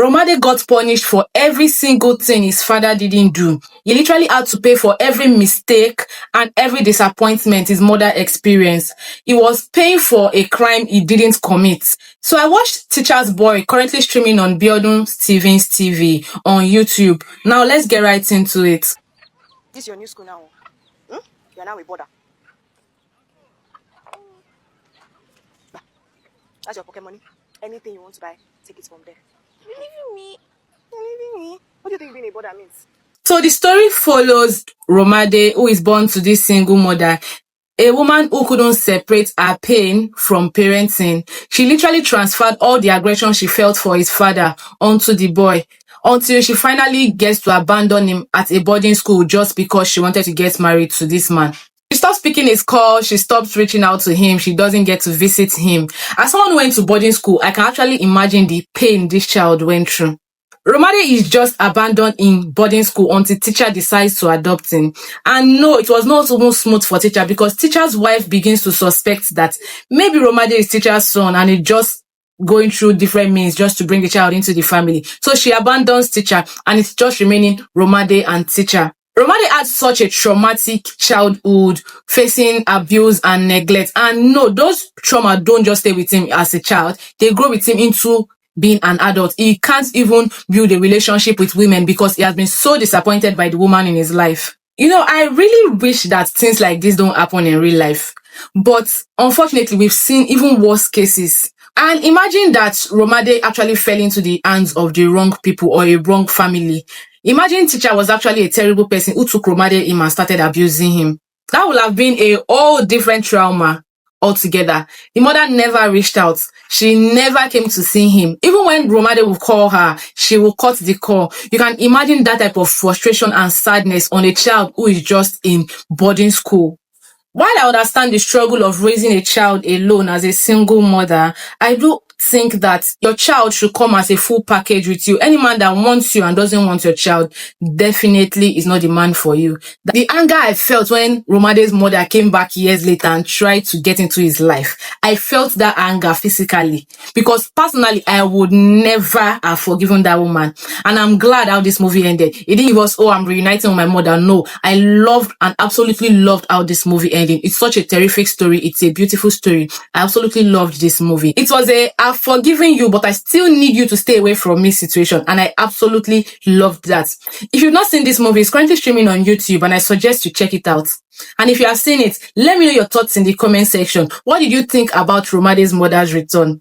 Romade got punished for every single thing his father didn't do. He literally had to pay for every mistake and every disappointment his mother experienced. He was paying for a crime he didn't commit. So I watched Teacher's Boy, currently streaming on Biodun Stevens TV on YouTube. Now let's get right into it. This is your new school now. You're now a border. That's your pocket money. Anything you want to buy, take it from there. You're leaving me. You're leaving me. What do you think being a border means? So the story follows Romade, who is born to this single mother, a woman who couldn't separate her pain from parenting. She literally transferred all the aggression she felt for his father onto the boy until she finally gets to abandon him at a boarding school just because she wanted to get married to this man. She stops picking his call, she stops reaching out to him, she doesn't get to visit him. As someone who went to boarding school, I can actually imagine the pain this child went through. Romade is just abandoned in boarding school until teacher decides to adopt him. And no, it was not even smooth for teacher because teacher's wife begins to suspect that maybe Romade is teacher's son and it just going through different means just to bring the child into the family. So she abandons teacher and it's just remaining Romade and teacher. Romade had such a traumatic childhood, facing abuse and neglect. And no, those trauma don't just stay with him as a child. They grow with him into being an adult. He can't even build a relationship with women because he has been so disappointed by the woman in his life. You know, I really wish that things like this don't happen in real life. But unfortunately, we've seen even worse cases. And imagine that Romade actually fell into the hands of the wrong people or a wrong family. Imagine teacher was actually a terrible person who took Romade in and started abusing him. That would have been a whole different trauma altogether. The mother never reached out. She never came to see him. Even when Romade would call her, she will cut the call. You can imagine that type of frustration and sadness on a child who is just in boarding school. While I understand the struggle of raising a child alone as a single mother, I do think that your child should come as a full package with you. Any man that wants you and doesn't want your child definitely is not the man for you. The anger I felt when Romade's mother came back years later and tried to get into his life, I felt that anger physically because personally, I would never have forgiven that woman. And I'm glad how this movie ended. It didn't give us, oh, I'm reuniting with my mother. No, I loved and absolutely loved how this movie ended. It's such a terrific story. It's a beautiful story. I absolutely loved this movie. It was I've forgiven you, but I still need you to stay away from me situation. And I absolutely loved that. If you've not seen this movie, it's currently streaming on YouTube and I suggest you check it out. And if you have seen it, let me know your thoughts in the comment section. What did you think about Romade's mother's return?